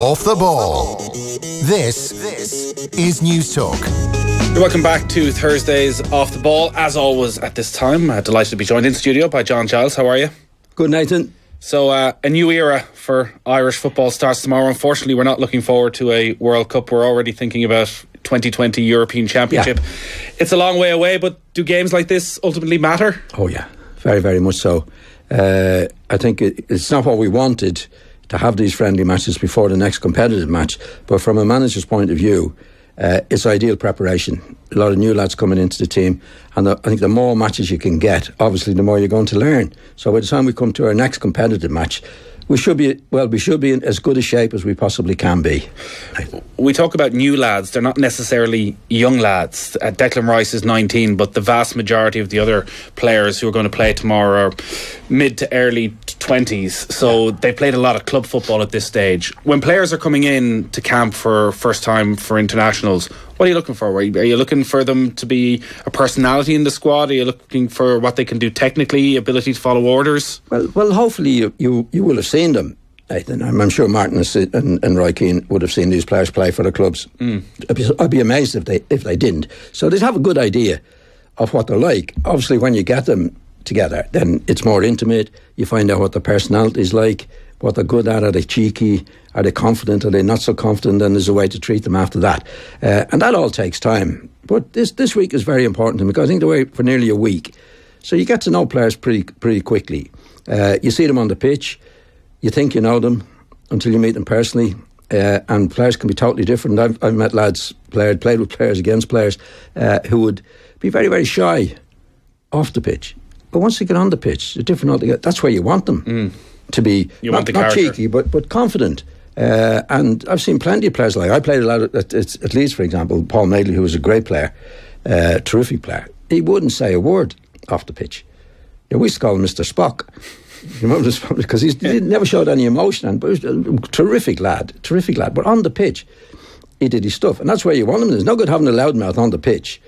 Off the ball. This is News Talk. Welcome back to Thursdays Off the Ball. As always at this time, delighted to be joined in studio by John Giles. How are you? Good, Nathan. So a new era for Irish football starts tomorrow. Unfortunately, we're not looking forward to a World Cup. We're already thinking about 2020 European Championship. Yeah. It's a long way away, but do games like this ultimately matter? Oh yeah, very, very much so. I think it's not what we wanted, to have these friendly matches before the next competitive match, but from a manager's point of view, it's ideal preparation. A lot of new lads coming into the team, and I think the more matches you can get, obviously the more you're going to learn. So by the time we come to our next competitive match, we should be in as good a shape as we possibly can be. We talk about new lads, they're not necessarily young lads. Declan Rice is 19, but the vast majority of the other players who are going to play tomorrow are mid to early 20s, so they've played a lot of club football at this stage. When players are coming in to camp for first time for internationals, what are you looking for? Are you looking for them to be a personality in the squad? Are you looking for what they can do technically, ability to follow orders? Well, hopefully you will have seen them, Nathan. I'm sure Martin and Roy Keane would have seen these players play for the clubs. I'd be amazed if they didn't. So they'd have a good idea of what they're like. Obviously, when you get them together, then it's more intimate. You find out what their personality is like, what they're good at. Are they cheeky? Are they confident? Are they not so confident? And there's a way to treat them after that. And that all takes time. But this week is very important to me, because I think they're away for nearly a week. So you get to know players pretty quickly. You see them on the pitch. You think you know them until you meet them personally. And players can be totally different. I've met lads, played with players, against players, who would be very, very shy off the pitch. But once they get on the pitch, they're different altogether. That's where you want them to be. Not cheeky, but confident. And I've seen plenty of players like I played a lot at Leeds, for example. Paul Madeley, who was a great player, terrific player. He wouldn't say a word off the pitch. We used to call him Mr. Spock. You remember this? Because he never showed any emotion, but he was a terrific lad. But on the pitch, he did his stuff, and that's where you want him. There's no good having a loudmouth on the pitch.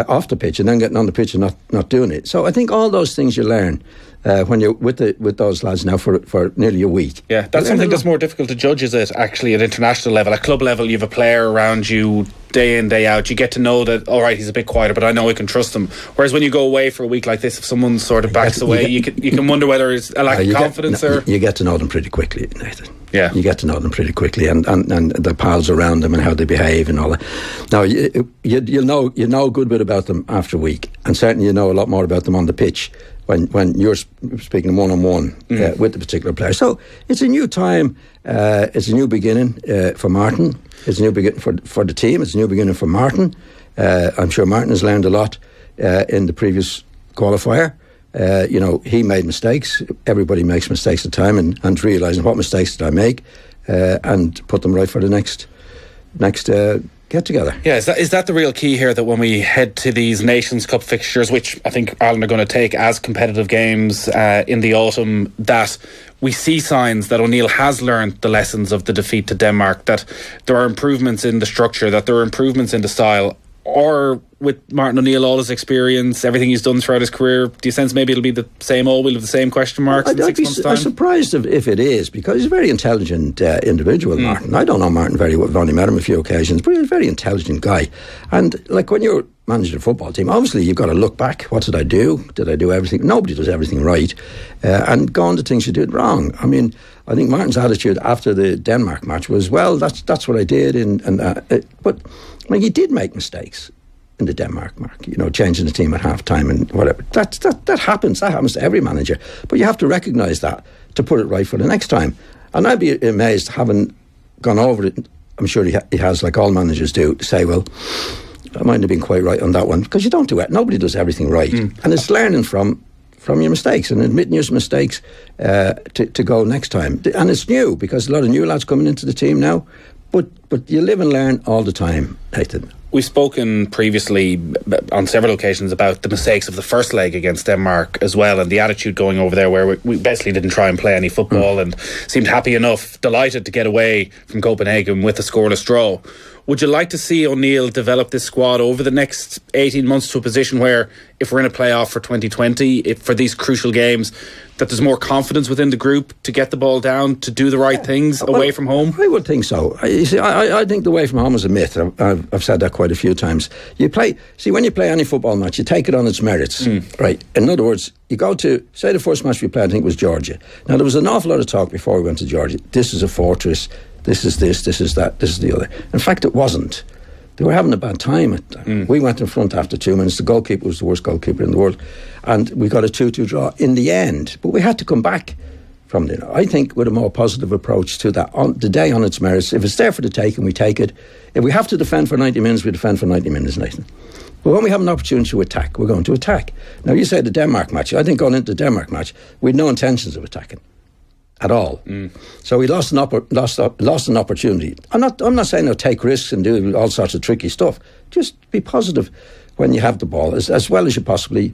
Off the pitch, and then getting on the pitch and not doing it. So I think all those things you learn when you're with those lads now for nearly a week. Yeah, that's something that's more difficult to judge, is it, actually, at international level? At club level, you have a player around you day in, day out. You get to know that, all right, he's a bit quieter, but I know I can trust him. Whereas when you go away for a week like this, if someone sort of backs away, you can wonder whether it's a lack of confidence or... You get to know them pretty quickly, Nathan. Yeah. You get to know them pretty quickly, and the pals around them and how they behave and all that. Now, you know a good bit about them after a week, and certainly you know a lot more about them on the pitch when you're speaking one-on-one with the particular player. So it's a new time, it's a new beginning for Martin, it's a new beginning for the team, it's a new beginning for Martin. I'm sure Martin has learned a lot in the previous qualifier. He made mistakes. Everybody makes mistakes at the time, and realising what mistakes did I make, and put them right for the next get together. Yeah, is that the real key here, that when we head to these Nations Cup fixtures, which I think Ireland are going to take as competitive games in the autumn, that we see signs that O'Neill has learned the lessons of the defeat to Denmark, that there are improvements in the structure, that there are improvements in the style? Or with Martin O'Neill, all his experience, everything he's done throughout his career, do you sense maybe it'll be the same old, we'll have the same question marks in 6 months' time? I'm surprised if it is, because he's a very intelligent individual, Martin. I don't know Martin very well. I've only met him a few occasions, but he's a very intelligent guy. And like, when you're managing a football team, obviously you've got to look back. What did I do? Did I do everything? Nobody does everything right. And go on to things you did wrong. I mean, I think Martin's attitude after the Denmark match was, well, that's what I did. But I mean, he did make mistakes in the Denmark match, changing the team at half time and whatever. That happens. That happens to every manager. But you have to recognise that to put it right for the next time. And I'd be amazed, having gone over it, I'm sure he has, like all managers do, to say, well, I might have been quite right on that one, because you don't do it. Nobody does everything right. And it's learning from your mistakes and admitting your mistakes to go next time. And it's new, because a lot of new lads coming into the team now. But you live and learn all the time, Nathan. We've spoken previously on several occasions about the mistakes of the first leg against Denmark as well, and the attitude going over there, where we basically didn't try and play any football and seemed happy enough, delighted to get away from Copenhagen with a scoreless draw. Would you like to see O'Neill develop this squad over the next 18 months to a position where, if we're in a playoff for 2020, for these crucial games, that there's more confidence within the group to get the ball down, to do the right things away from home? I would think so. You see, I think the away from home is a myth. I've said that quite a few times. When you play any football match, you take it on its merits, right? In other words, you go to, say the first match we played, I think, was Georgia. Now, there was an awful lot of talk before we went to Georgia. This is a fortress. This is this is that, this is the other. In fact, it wasn't. They were having a bad time. We went in front after 2 minutes. The goalkeeper was the worst goalkeeper in the world. And we got a 2-2 draw in the end. But we had to come back from there. I think with a more positive approach to that, on the day on its merits, if it's there for the taking, we take it. If we have to defend for 90 minutes, we defend for 90 minutes, Nathan. But when we have an opportunity to attack, we're going to attack. Now, you say the Denmark match. I think going into the Denmark match, we had no intentions of attacking at all. So we lost an opportunity. I'm not saying take risks and do all sorts of tricky stuff. Just be positive when you have the ball, as well as you possibly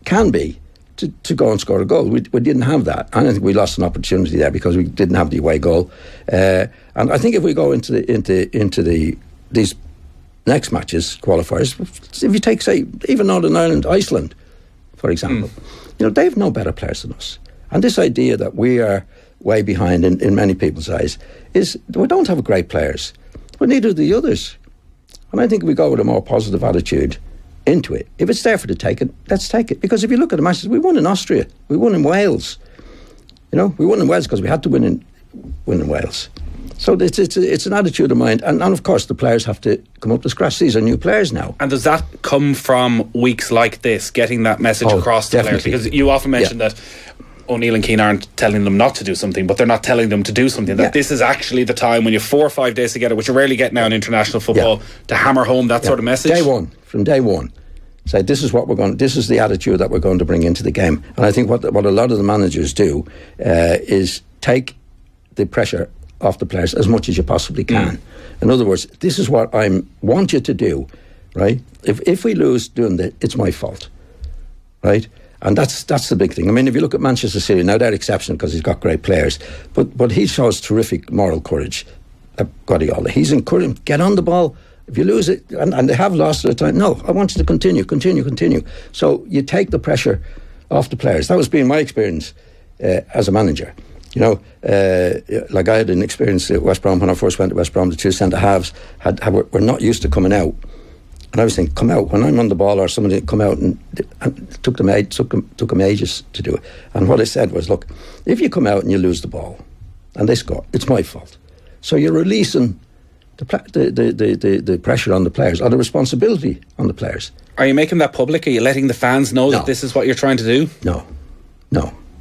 can be, to go and score a goal. We didn't have that. I think we lost an opportunity there because we didn't have the away goal. And I think if we go into these next matches, qualifiers, if you take, say, even Northern Ireland, Iceland, for example, they have no better players than us. And this idea that we are way behind in many people's eyes is we don't have great players, but neither do the others. And I think we go with a more positive attitude into it. If it's there for the taking, let's take it. Because if you look at the matches, we won in Austria, we won in Wales. We won in Wales because we had to win in Wales. So it's an attitude of mind, and of course the players have to come up to scratch. These are new players now. And does that come from weeks like this, getting that message across to players? Because you often mention that O'Neill and Keane aren't telling them not to do something, but they're not telling them to do something. That this is actually the time when you have 4 or 5 days together, which you rarely get now in international football, to hammer home that sort of message. From day one. Say, this is what we're going. This is the attitude that we're going to bring into the game. And I think what a lot of the managers do is take the pressure off the players as much as you possibly can. In other words, this is what I want you to do, right? If we lose doing that, it's my fault, right? And that's the big thing. I mean, if you look at Manchester City, now they're exceptional because he's got great players, but he shows terrific moral courage. Guardiola, he's encouraging, get on the ball. If you lose it, and they have lost at a time, no, I want you to continue. So you take the pressure off the players. That was being my experience as a manager. Like I had an experience at West Brom when I first went to West Brom. The two centre halves were not used to coming out. And I was thinking, come out when I'm on the ball, or somebody come out, and it took them ages to do it. And what I said was, look, if you come out and you lose the ball and they score, it's my fault. So you're releasing the pressure on the players, or the responsibility on the players. Are you making that public? Are you letting the fans know that this is what you're trying to do? No.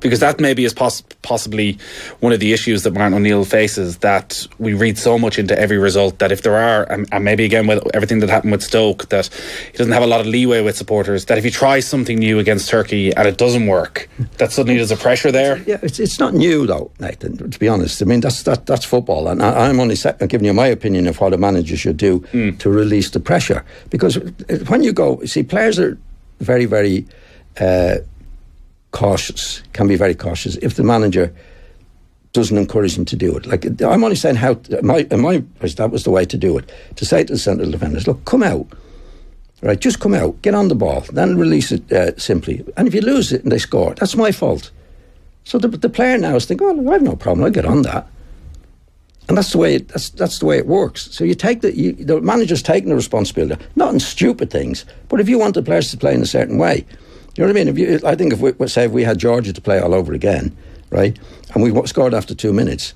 Because that maybe is possibly one of the issues that Martin O'Neill faces, that we read so much into every result that if there are, and maybe again with everything that happened with Stoke, that he doesn't have a lot of leeway with supporters, that if you try something new against Turkey and it doesn't work, that suddenly there's a pressure there. Yeah, it's not new though, Nathan, to be honest. I mean, that's football, and I'm only giving you my opinion of what a manager should do to release the pressure. Because when you go, see, players are very, very cautious, can be very cautious if the manager doesn't encourage them to do it. Like, I'm only saying how, in my place, that was the way to do it. To say to the central defenders, look, come out, right? Just come out, get on the ball, then release it simply. And if you lose it and they score, that's my fault. So the player now is thinking, oh, I have no problem, I'll get on that. And that's the way it works. So you take the manager's taking the responsibility, not in stupid things, but if you want the players to play in a certain way. You know what I mean? I think if we had Georgia to play all over again, right, and we scored after 2 minutes,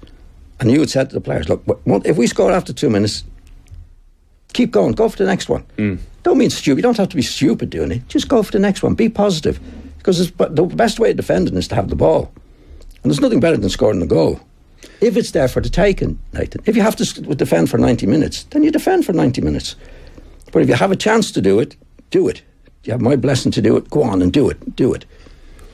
and you had said to the players, look, if we score after 2 minutes, keep going, go for the next one. Don't mean stupid. You don't have to be stupid doing it. Just go for the next one. Be positive, because the best way of defending is to have the ball, and there's nothing better than scoring a goal. If it's there for the taking, Nathan. If you have to defend for 90 minutes, then you defend for 90 minutes. But if you have a chance to do it, do it. You have my blessing to do it, go on and do it.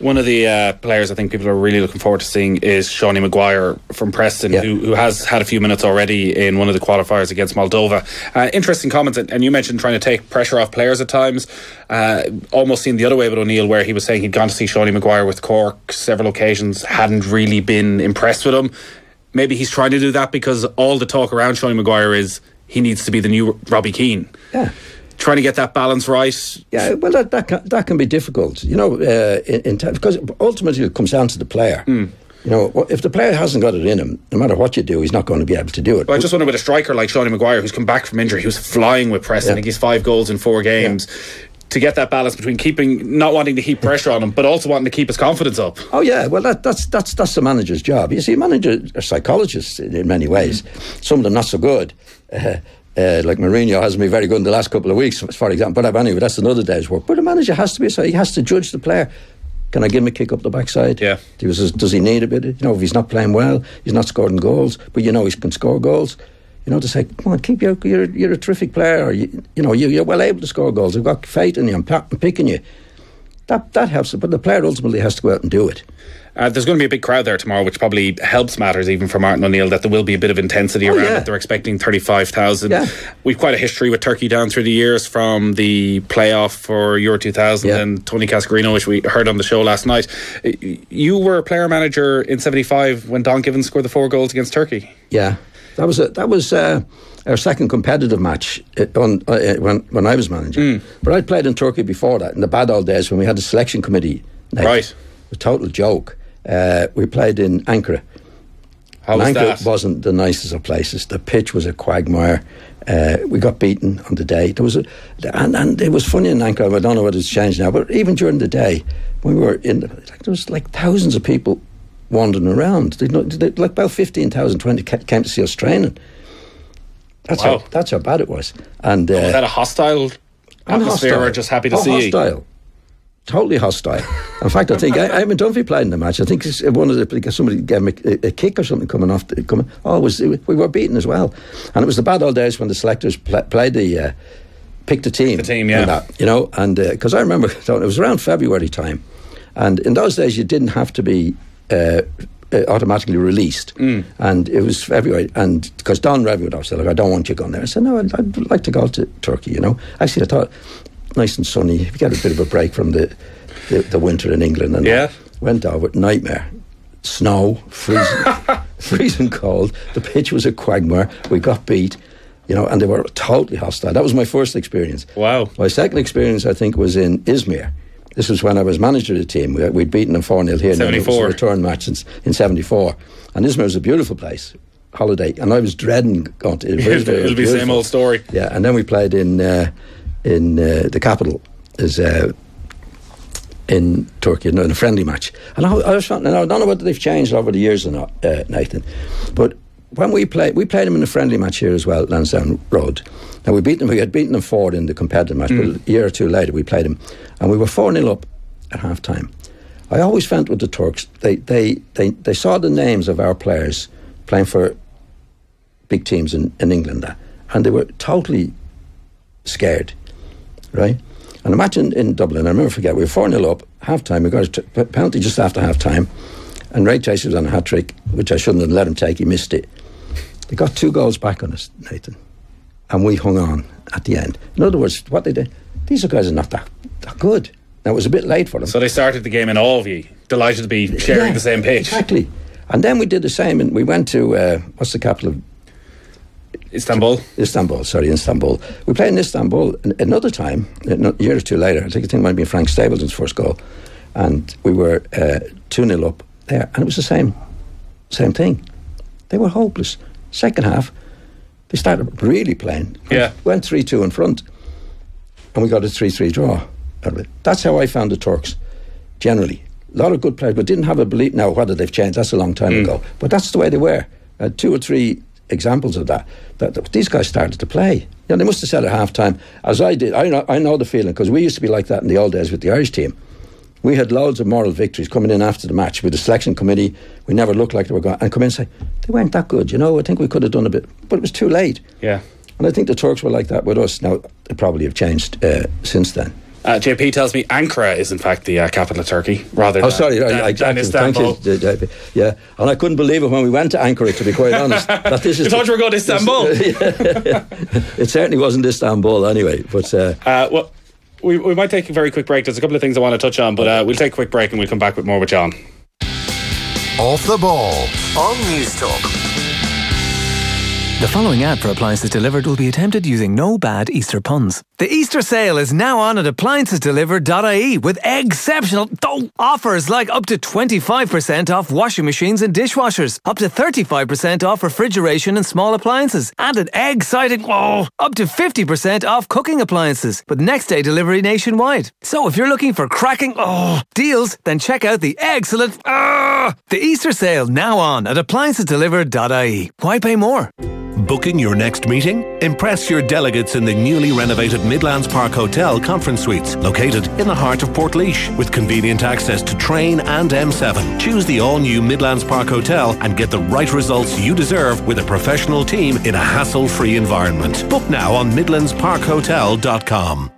One of the players I think people are really looking forward to seeing is Seanie Maguire from Preston, who has had a few minutes already in one of the qualifiers against Moldova. Interesting comments, and you mentioned trying to take pressure off players at times. Almost seen the other way with O'Neill, where he was saying he'd gone to see Seanie Maguire with Cork several occasions, hadn't really been impressed with him. Maybe he's trying to do that because all the talk around Seanie Maguire is he needs to be the new Robbie Keane. Yeah. Trying to get that balance right. Yeah, well, that can be difficult, you know, because ultimately it comes down to the player. You know, if the player hasn't got it in him, no matter what you do, he's not going to be able to do it. Well, I just wonder with a striker like Seanie Maguire, who's come back from injury, he was flying with Preston. I think he's 5 goals in 4 games. Yeah. To get that balance between not wanting to heap pressure on him, but also wanting to keep his confidence up. Oh yeah, well that's the manager's job. You see, managers are psychologists in many ways. Some of them not so good. Like Mourinho hasn't been very good in the last couple of weeks, for example. But anyway, that's another day's work. But a manager has to be, so he has to judge the player. Can I give him a kick up the backside? Yeah. Does he need a bit? You know, if he's not playing well, he's not scoring goals, but you know he can score goals. You know, to say, come on, you're a terrific player. You know, you're well able to score goals. I've got faith in you. I'm picking you. That helps. But the player ultimately has to go out and do it. There's going to be a big crowd there tomorrow, which probably helps matters even for Martin O'Neill, that there will be a bit of intensity around it. They're expecting 35,000. Yeah. We've quite a history with Turkey down through the years, from the playoff for Euro 2000 and Tony Cascarino, which we heard on the show last night. You were player manager in 75 when Don Givens scored the 4 goals against Turkey. Yeah. That was our second competitive match when I was manager. But I'd played in Turkey before that, in the bad old days when we had the selection committee. Right. A total joke. We played in Ankara. How was that? Ankara wasn't the nicest of places. The pitch was a quagmire. We got beaten on the day. And it was funny in Ankara. I don't know whether it's changed now, but even during the day, when we were there was like thousands of people wandering around. Like about 15,000, 20 came to see us training. That's how bad it was. And was that a hostile atmosphere, or just happy to see hostile. you? Totally hostile. In fact, I think Eamon Dunphy played in the match. I think somebody gave him a kick or something coming off. We were beaten as well, and it was the bad old days when the selectors played picked the team. The team, yeah. That, you know, and because I remember it was around February time, and in those days you didn't have to be automatically released, and it was February, and because Don Reviewed, I said, "Look, I don't want you going there." I said, "No, I'd like to go to Turkey." You know, actually, I thought nice and sunny. You get a bit of a break from the winter in England, and went over. Nightmare, snow, freezing cold. The pitch was a quagmire. We got beat, you know, and they were totally hostile. That was my first experience. Wow. My second experience, I think, was in Izmir. This was when I was manager of the team. We'd beaten them 4-0 here. 74. It was a return match in 74. And Izmir was a beautiful place, holiday. And I was dreading going to Izmir. It'll be the same old story. Yeah, and then we played in the capital, in Turkey, in a friendly match. And I don't know whether they've changed over the years or not, Nathan. But when we played them in a friendly match here as well, Lansdowne Road. Now we had beaten them 4 in the competitive match, but a year or two later we played them, and we were 4-0 up at half time. I always felt with the Turks, they saw the names of our players playing for big teams in England, and they were totally scared, right? And a match in Dublin, I'll never forget, we were 4-0 up, half time, we got a penalty just after half time, and Ray Tracy was on a hat trick, which I shouldn't have let him take, he missed it. They got 2 goals back on us, Nathan, and we hung on at the end. In other words, what they did, these guys are not that good. Now, it was a bit late for them. So they started the game in awe of you, delighted to be sharing the same pitch. Exactly. And then we did the same, and we went to, what's the capital of Istanbul. Istanbul. We played in Istanbul another time, a year or two later. I think it might have been Frank Stapleton's first goal, and we were 2-0 up there, and it was the same thing. They were hopeless. Second half, they started really playing. Yeah. Went 3-2 in front, and we got a 3-3 draw out of it. That's how I found the Turks, generally. A lot of good players, but didn't have a belief. Now, whether they've changed, that's a long time ago. But that's the way they were. 2 or 3 examples of that these guys started to play. You know, they must have said at half time, as I did. I know the feeling, because we used to be like that in the old days with the Irish team. We had loads of moral victories coming in after the match with the selection committee. We never looked like they were going, and come in and say, they weren't that good, you know, I think we could have done a bit, but it was too late. Yeah. And I think the Turks were like that with us. Now, they probably have changed since then. JP tells me Ankara is in fact the capital of Turkey, rather than Istanbul. Thank you. Yeah, and I couldn't believe it when we went to Ankara, to be quite honest. That this is you thought you were going to Istanbul? It certainly wasn't Istanbul anyway. But well, we might take a very quick break. There's a couple of things I want to touch on, but we'll take a quick break and we'll come back with more with John. Off the Ball on News Talk. The following ad for appliances delivered will be attempted using no bad Easter puns. The Easter sale is now on at appliancesdelivered.ie with exceptional offers like up to 25% off washing machines and dishwashers, up to 35% off refrigeration and small appliances, and an exciting up to 50% off cooking appliances with next day delivery nationwide. So if you're looking for cracking deals, then check out the excellent the Easter sale now on at appliancesdelivered.ie. Why pay more? Booking your next meeting? Impress your delegates in the newly renovated Midlands Park Hotel Conference Suites, located in the heart of Portlaoise, with convenient access to train and M7. Choose the all-new Midlands Park Hotel and get the right results you deserve with a professional team in a hassle-free environment. Book now on midlandsparkhotel.com.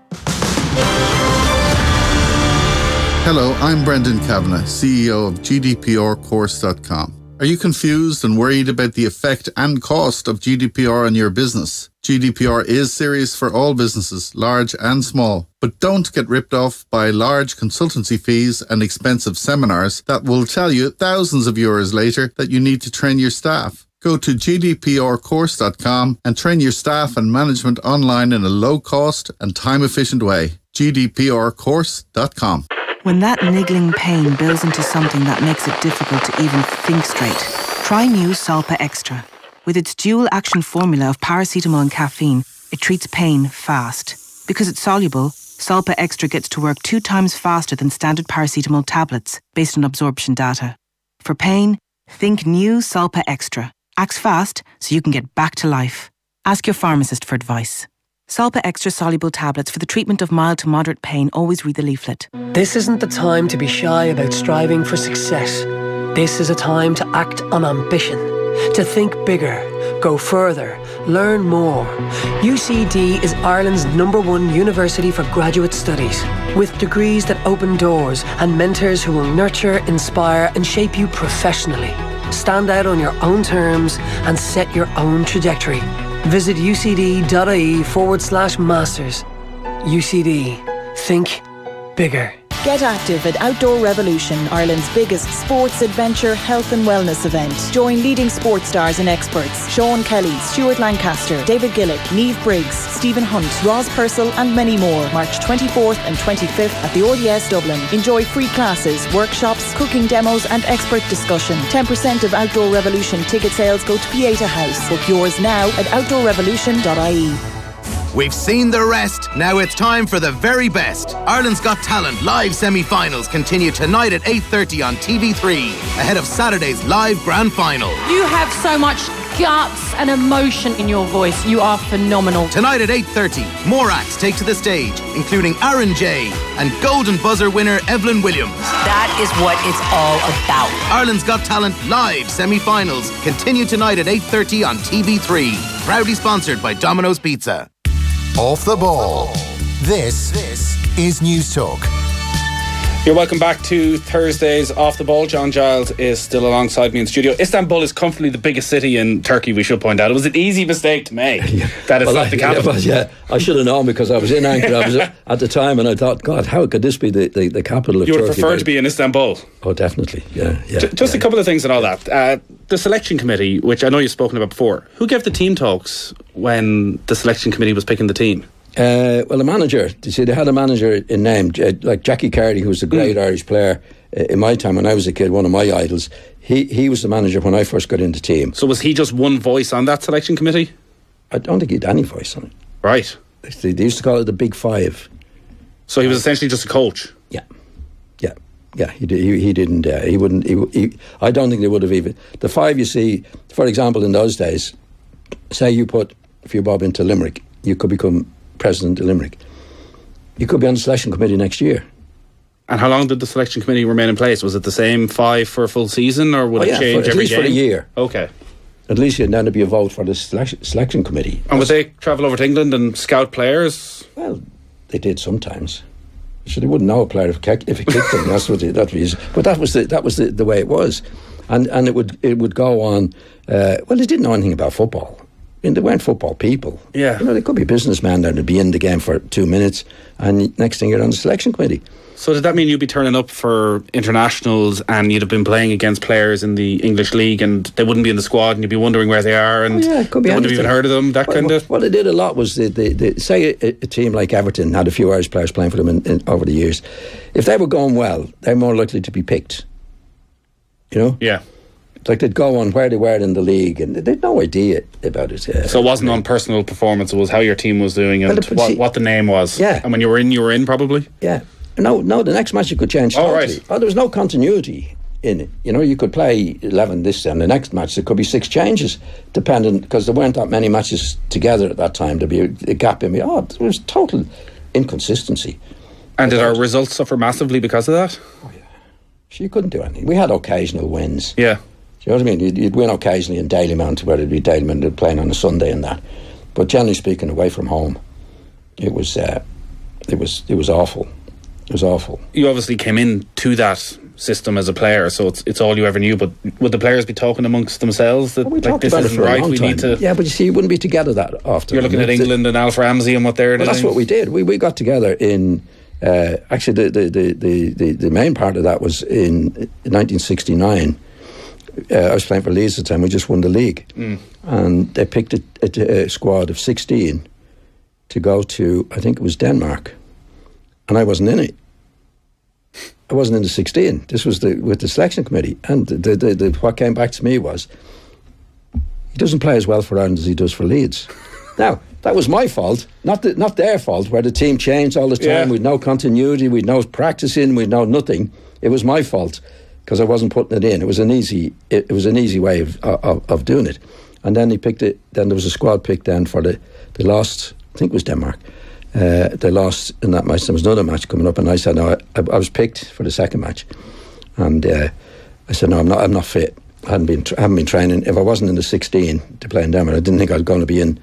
Hello, I'm Brendan Kavanagh, CEO of GDPRcourse.com. Are you confused and worried about the effect and cost of GDPR on your business? GDPR is serious for all businesses, large and small. But don't get ripped off by large consultancy fees and expensive seminars that will tell you thousands of euros later that you need to train your staff. Go to GDPRcourse.com and train your staff and management online in a low-cost and time-efficient way. GDPRcourse.com. When that niggling pain builds into something that makes it difficult to even think straight, try new Salpa Extra. With its dual action formula of paracetamol and caffeine, it treats pain fast. Because it's soluble, Salpa Extra gets to work 2 times faster than standard paracetamol tablets, based on absorption data. For pain, think new Salpa Extra. Acts fast so you can get back to life. Ask your pharmacist for advice. Salpa Extra soluble tablets for the treatment of mild to moderate pain. Always read the leaflet. This isn't the time to be shy about striving for success. This is a time to act on ambition, to think bigger, go further, learn more. UCD is Ireland's #1 university for graduate studies, with degrees that open doors and mentors who will nurture, inspire and shape you professionally. Stand out on your own terms and set your own trajectory. Visit ucd.ie/masters. UCD. Think bigger. Get active at Outdoor Revolution, Ireland's biggest sports, adventure, health and wellness event. Join leading sports stars and experts. Sean Kelly, Stuart Lancaster, David Gillick, Niamh Briggs, Stephen Hunt, Ross Purcell and many more. March 24th and 25th at the RDS Dublin. Enjoy free classes, workshops, cooking demos and expert discussion. 10% of Outdoor Revolution ticket sales go to Pieta House. Book yours now at outdoorrevolution.ie. We've seen the rest. Now it's time for the very best. Ireland's Got Talent live semi-finals continue tonight at 8:30 on TV3, ahead of Saturday's live grand final. You have so much guts and emotion in your voice. You are phenomenal. Tonight at 8:30, more acts take to the stage, including Aaron J. and Golden Buzzer winner Evelyn Williams. That is what it's all about. Ireland's Got Talent live semi-finals continue tonight at 8:30 on TV3. Proudly sponsored by Domino's Pizza. Off the ball. This is News Talk. You're welcome back to Thursday's Off the Ball. John Giles is still alongside me in studio. Istanbul is comfortably the biggest city in Turkey, we should point out. It was an easy mistake to make that it's not the capital. I should have known because I was in Ankara I was at the time and I thought, God, how could this be the capital of Turkey? You would prefer to be in Istanbul? Oh, definitely, yeah. Just a couple of things and all that. The selection committee, which I know you've spoken about before, who gave the team talks when the selection committee was picking the team? Well, the manager. You see, they had a manager in name, like Jackie Carty, who was a great Irish player in my time when I was a kid, one of my idols. He was the manager when I first got into the team. So was he just one voice on that selection committee? I don't think he had any voice on it. Right. They used to call it the Big Five. So he was essentially just a coach? Yeah, he didn't. He wouldn't. I don't think they would have even. The five, you see, for example, in those days, say you put a few bob into Limerick, you could become president of Limerick. You could be on the selection committee next year. And how long did the selection committee remain in place? Was it the same 5 for a full season, or would it change every game? At least for a year. Okay. At least then there'd be a vote for the selection committee. And would they travel over to England and scout players? Well, they did sometimes. So they wouldn't know a player if he kicked them. That's what that was. But that was the way it was, and it would go on. Well, they didn't know anything about football. they weren't football people. Yeah. They could be businessmen that would be in the game for 2 minutes, and next thing you're on the selection committee. So did that mean you'd be turning up for internationals and you'd have been playing against players in the English league and they wouldn't be in the squad and you'd be wondering where they are and it could be they wouldn't have even heard of them, kind of? What they did a lot was, say a team like Everton had a few Irish players playing for them over the years. If they were going well, they're more likely to be picked. Yeah. Like they'd go on where they were in the league and they had no idea about it. So it wasn't on personal performance, it was how your team was doing and what the name was. Yeah. And when you were in probably? Yeah. No, the next match you could change totally. Right. There was no continuity in it. You could play 11 this and the next match there could be 6 changes, depending, because there weren't that many matches together at that time. There'd be a gap in me. There was total inconsistency. And did our results suffer massively because of that? Oh yeah. You couldn't do anything. We had occasional wins. Yeah. Do you know what I mean? You'd win occasionally in Dalymount, where it'd be Dalymount playing on a Sunday and that. But generally speaking, away from home, it was awful. It was awful. You obviously came into that system as a player, so it's all you ever knew. But would the players be talking amongst themselves that this isn't right? We need to. Yeah, but you see, you wouldn't be together that often. You're looking at England and Alf Ramsey and what they're doing. That's what we did. We got together in. Actually, the main part of that was in 1969. I was playing for Leeds at the time. We just won the league, and they picked a squad of 16 to go to, I think it was Denmark, and I wasn't in it. I wasn't in the 16. This was with the selection committee, and what came back to me was he doesn't play as well for Ireland as he does for Leeds. Now that was my fault, not their fault. Where the team changed all the time, Yeah. we'd no continuity, we'd no practicing, we'd no nothing. It was my fault because I wasn't putting it in. It was an easy way of doing it. And then he picked it. Then there was a squad picked then for the lost. I think it was Denmark. They lost in that match. There was another match coming up, and I said no. I was picked for the second match, and I said no. I'm not fit. I haven't been training. If I wasn't in the 16 to play in Denmark, I didn't think I was going to be in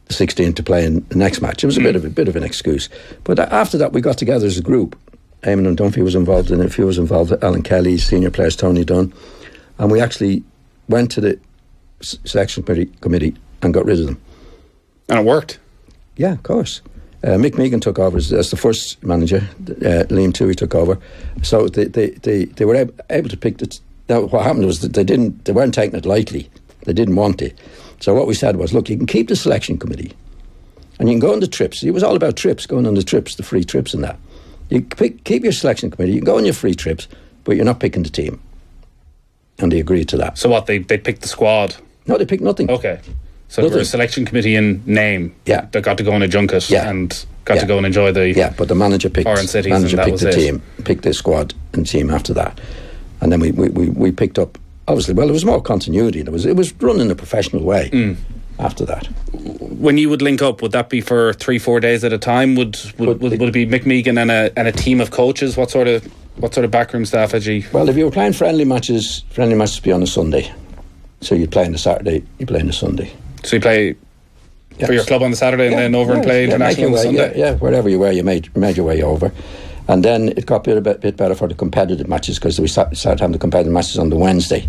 the 16 to play in the next match. It was a bit of an excuse. But after that, we got together as a group. Eamon and Dunphy was involved in it. A few was involved. Alan Kelly, senior players, Tony Dunn, and we actually went to the selection committee and got rid of them. And it worked. Yeah, of course. Mick Megan took over as the first manager. Liam Toohey took over. So they were able to pick the. Now what happened was that they weren't taking it lightly. They didn't want it. So what we said was, look, you can keep the selection committee, and you can go on the trips. It was all about trips, going on the trips, the free trips, and that. You keep your selection committee. You can go on your free trips, but you're not picking the team. And they agreed to that. So what? They picked the squad. No, they picked nothing. Okay. So there was a selection committee in name that got to go on a junket and got to go and enjoy the but the manager picked foreign cities. Manager and that picked was the it. team, picked the squad and team after that, and then we picked up. Obviously, well, there was more continuity. It was run in a professional way after that. When you would link up, would that be for 3-4 days at a time? Would it be Mick Megan and a team of coaches? What sort of backroom staff had you? Well, if you were playing friendly matches would be on a Sunday. So you'd play on the Saturday, you play on the Sunday. So you play for your club on the Saturday and then over and play international on the Sunday? Yeah, wherever you were, you made your way over. And then it got a bit better for the competitive matches because we started having the competitive matches on the Wednesday.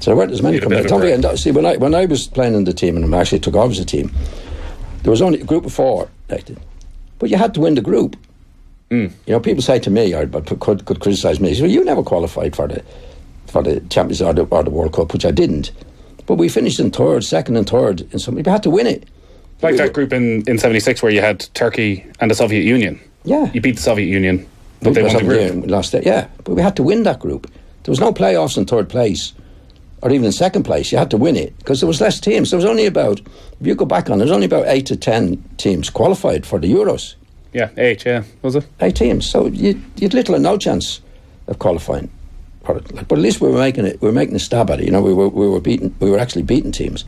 So there weren't as many competitive. See, when I was playing in the team and I actually took over as a team, there was only a group of 4 elected. But you had to win the group. You know, people say to me, or could criticise me, well, you never qualified for the Champions or the World Cup, which I didn't. But we finished in second and third in some. We had to win it. Like that group in 76 where you had Turkey and the Soviet Union. Yeah. You beat the Soviet Union, but they won the group. We lost it, yeah. But we had to win that group. There was no playoffs in third place or even in second place. You had to win it because there was less teams. There was only about, if you go back on, there was only about 8 to 10 teams qualified for the Euros. Yeah, 8, was it? 8 teams. So you'd little or no chance of qualifying. But at least we were making it. We were making a stab at it. You know, we were actually beating teams.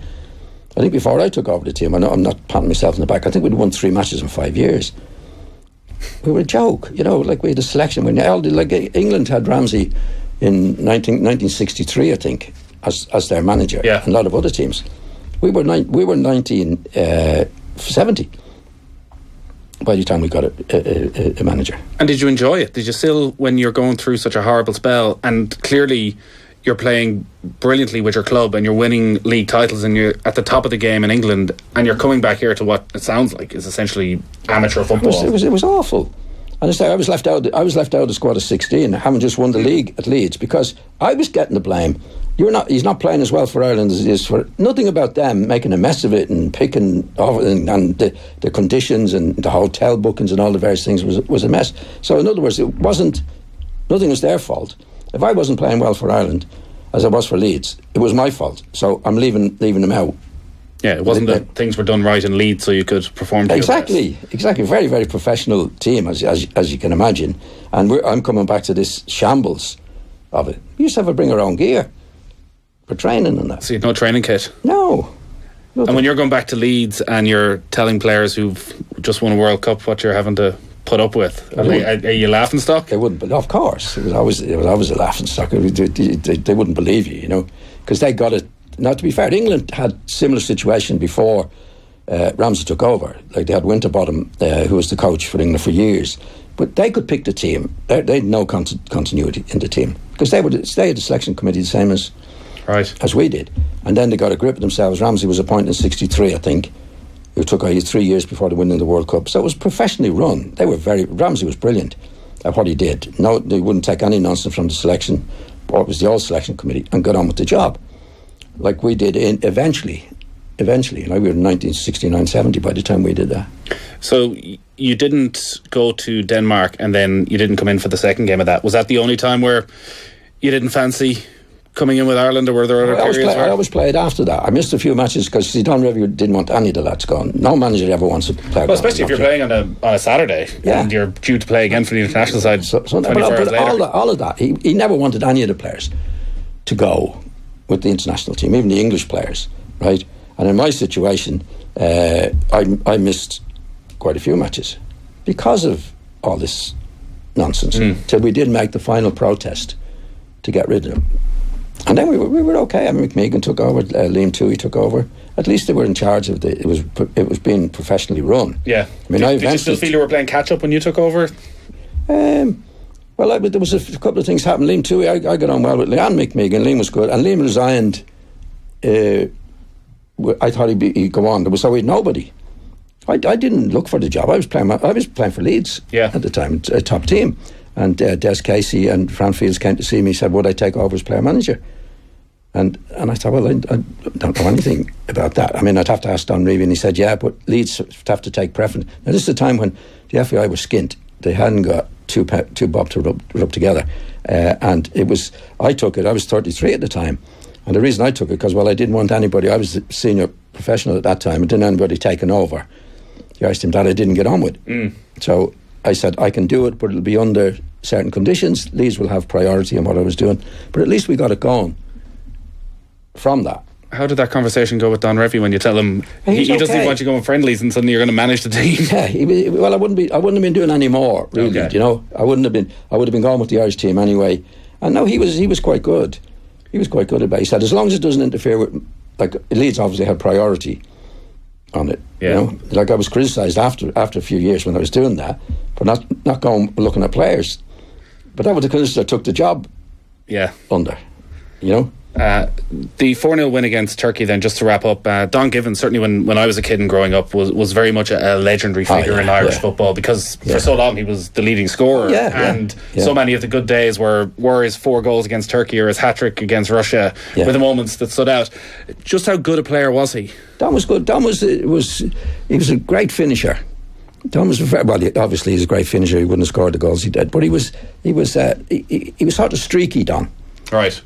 I think before I took over the team, I know I'm not patting myself in the back. I think we'd won 3 matches in 5 years. We were a joke, you know. Like we had a selection. Like England had Ramsey in 1963, I think, as their manager. Yeah. And a lot of other teams. We were 1970. By the time we got a manager. And did you enjoy it? Did you still, when you're going through such a horrible spell, and clearly you're playing brilliantly with your club and you're winning league titles and you're at the top of the game in England, and you're coming back here to what it sounds like is essentially amateur football. It was awful. And I was left out. I was left out of the squad of 16, having just won the league at Leeds, because I was getting the blame. He's not playing as well for Ireland as he is for. Nothing about them making a mess of it and picking off and the conditions and the hotel bookings and all the various things was a mess. So in other words, nothing was their fault. If I wasn't playing well for Ireland, as I was for Leeds, it was my fault. So I'm leaving them out. Yeah, it wasn't that things were done right in Leeds so you could perform to exactly. Very, very professional team, as you can imagine. And I'm coming back to this shambles of it. We used to have to bring our own gear for training and that. So you had no training kit? No. And when you're going back to Leeds and you're telling players who've just won a World Cup what you're having to put up with, are you laughing stock? They wouldn't, but of course, it was always a laughing stock. They wouldn't believe you, because they got it. Now, to be fair, England had similar situation before Ramsey took over. Like, they had Winterbottom, who was the coach for England for years, but they could pick the team. They had no continuity in the team because they had the selection committee the same as we did, and then they got a grip of themselves. Ramsey was appointed in '63, I think. Who took 3 years before the winning the World Cup. So it was professionally run. Ramsey was brilliant at what he did. No, they wouldn't take any nonsense from the selection, or it was the old selection committee, and got on with the job, like we did. Eventually, we were in 1969-70 by the time we did that. So you didn't go to Denmark, and then you didn't come in for the second game of that. Was that the only time where you didn't fancy coming in with Ireland, or were there other periods? I always played after that. I missed a few matches because Don Review didn't want any of the lads going. No manager ever wants to play. Well, especially if you're playing on a Saturday and you're due to play again for the international side. 24 hours later. All of that, he never wanted any of the players to go with the international team, even the English players, right? And in my situation, I missed quite a few matches because of all this nonsense. Till we did make the final protest to get rid of them. And then we were okay. I mean, McMegan took over, Liam Toohey took over. At least they were in charge of it was being professionally run. Yeah. I mean, did you still feel you were playing catch up when you took over? Well, there was a couple of things happened. Liam Toohey, I got on well with Liam McMegan. Liam was good, and Liam resigned. I thought he'd go on. So we had nobody. I didn't look for the job. I was playing for Leeds at the time, a top team. And Des Casey and Fran Fields came to see me, said, would I take over as player manager? And I thought, well, I don't know anything about that. I mean, I'd have to ask Don Reevy, and he said, yeah, but Leeds have to take preference. Now, this is the time when the FAI was skint. They hadn't got two bob to rub together. And I took it, I was 33 at the time. And the reason I took it, because, I didn't want anybody, I was the senior professional at that time, and didn't anybody taking over. The Irish team that I didn't get on with. So I said, I can do it, but it'll be under certain conditions. Leeds will have priority in what I was doing. But at least we got it going from that. How did that conversation go with Don Revie when you tell him he doesn't even want you going friendlies and suddenly you're going to manage the team? Yeah, I wouldn't have been doing any more, really. Okay. I would have been going with the Irish team anyway. And no, he was quite good. He was quite good about it. He said, as long as it doesn't interfere with, like, Leeds obviously had priority on it. Yeah. Like, I was criticised after a few years when I was doing that, but not going looking at players. But that was the condition I took the job under, The 4-0 win against Turkey, then, just to wrap up, Don Givens, certainly when I was a kid and growing up, was very much a legendary figure in Irish football, because for so long he was the leading scorer, and so many of the good days were his 4 goals against Turkey or his hat-trick against Russia were the moments that stood out. Just how good a player was he? Don was good. He was a great finisher. Don was obviously he's a great finisher. He wouldn't have scored the goals he did, but he was sort of streaky, Don. Right.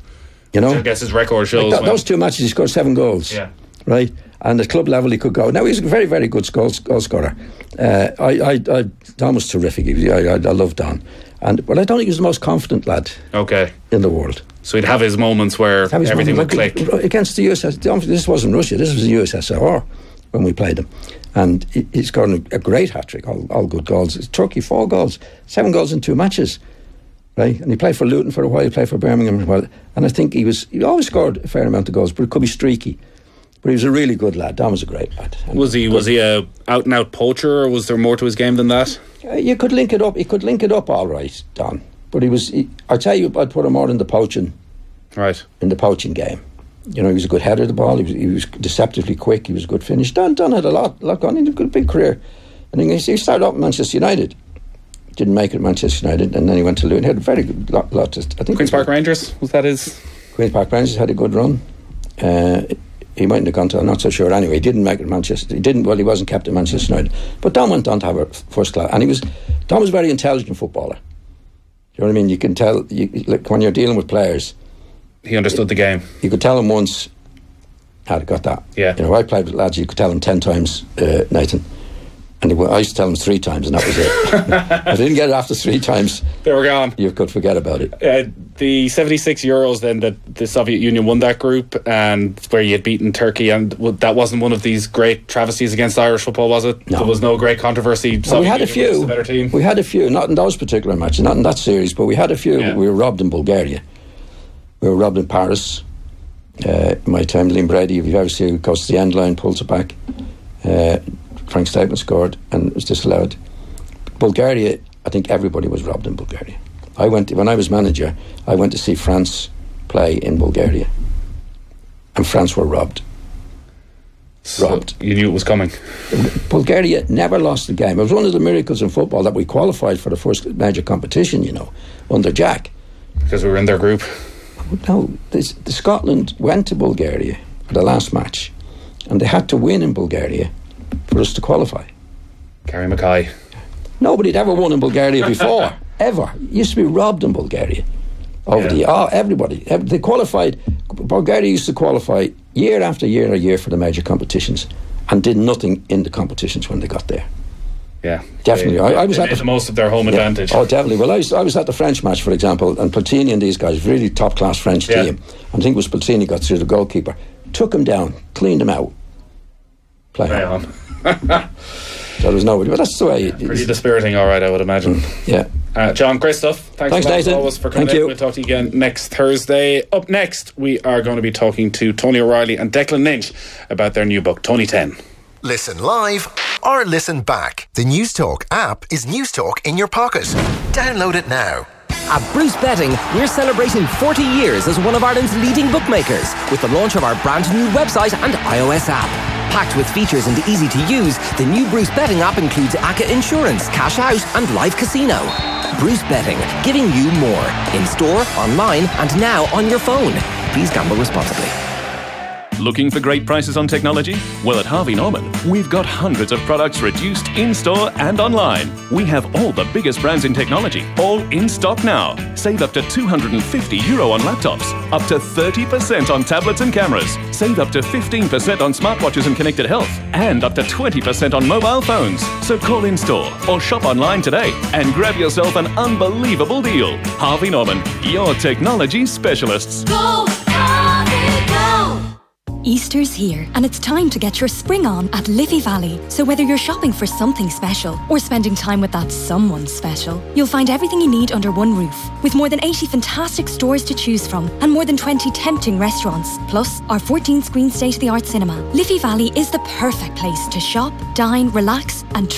I guess his record shows. Like those 2 matches, he scored 7 goals. Yeah. Right? And at club level, he could go. Now, he's a very, very good goal scorer. Don was terrific. I love Don. But I don't think he was the most confident lad in the world. So he'd have his moments where everything would click. Against the USSR. This wasn't Russia, this was the USSR when we played them. And he scored a great hat-trick, all good goals. Turkey, 4 goals, 7 goals in 2 matches. Right, and he played for Luton for a while. He played for Birmingham for a while, and I think he always scored a fair amount of goals, but it could be streaky. But he was a really good lad. Don was a great lad. Was he a out and out poacher, or was there more to his game than that? You could link it up. He could link it up all right, Don. But I tell you, I'd put him more in the poaching Right. In the poaching game. You know, he was a good header of the ball. He was deceptively quick. He was a good finish. Don had a lot gone. He had a good big career. And he started off at Manchester United. Didn't make it at Manchester United, and then he went to Luton. He had a very good lot. I think Queen's Park Rangers, was that his? Queen's Park Rangers had a good run. He mightn't have gone to, I'm not so sure anyway. He didn't make it at Manchester. He wasn't kept at Manchester United. But Don went on to have a first class. And Don was a very intelligent footballer. You know what I mean? You can tell, like when you're dealing with players. He understood the game. You could tell him once, I got that. Yeah. You know, I played with lads, you could tell him 10 times, Nathan. And I used to tell them 3 times, and that was it. If I didn't get it after 3 times, they were gone. You could forget about it. The 76 Euros, then the Soviet Union won that group, and where you had beaten Turkey, and that wasn't one of these great travesties against Irish football, was it? No. There was no great controversy. Well, we had a few. Was the better team. We had a few, not in those particular matches, not in that series, but we had a few. Yeah. We were robbed in Bulgaria. We were robbed in Paris. My time, Liam Brady, if you've ever seen, goes to the end line, pulls it back. Frank Statement scored and it was disallowed. Bulgaria, I think everybody was robbed in Bulgaria. When I was manager, I went to see France play in Bulgaria, and France were robbed. Robbed. You knew it was coming. Bulgaria never lost the game. It was one of the miracles in football that we qualified for the first major competition, you know, under Jack. Because we were in their group. No, the Scotland went to Bulgaria for the last match, and they had to win in Bulgaria for us to qualify. Gary Mackay. Nobody had ever won in Bulgaria before. Ever. It used to be robbed in Bulgaria. Everybody. They qualified. Bulgaria used to qualify year after year for the major competitions, and did nothing in the competitions when they got there. Yeah, definitely. I was at the most of their home advantage. Oh, definitely. Well, I was at the French match, for example, and Platini and these guys, really top class French team. I think it was Platini got through the goalkeeper, took him down, cleaned him out. Play on. There was nobody, but that's the way. Pretty dispiriting, all right, I would imagine. Yeah. John, great stuff. Thanks Nathan. As always for coming in. We'll talk to you again next Thursday. Up next, we are going to be talking to Tony O'Reilly and Declan Lynch about their new book, Tony 10. Listen live or listen back. The News Talk app is News Talk in your pocket. Download it now. At Bruce Betting, we're celebrating 40 years as one of Ireland's leading bookmakers with the launch of our brand new website and iOS app. Packed with features and easy to use, the new Bruce Betting app includes ACCA insurance, cash out and live casino. Bruce Betting, giving you more. In store, online and now on your phone. Please gamble responsibly. Looking for great prices on technology? Well, at Harvey Norman, we've got hundreds of products reduced in-store and online. We have all the biggest brands in technology, all in stock now. Save up to €250 on laptops, up to 30% on tablets and cameras, save up to 15% on smartwatches and connected health, and up to 20% on mobile phones. So call in-store or shop online today and grab yourself an unbelievable deal. Harvey Norman, your technology specialists. Go, Harvey, go! Easter's here, and it's time to get your spring on at Liffey Valley. So whether you're shopping for something special or spending time with that someone special, you'll find everything you need under one roof. With more than 80 fantastic stores to choose from and more than 20 tempting restaurants, plus our 14-screen state-of-the-art cinema, Liffey Valley is the perfect place to shop, dine, relax and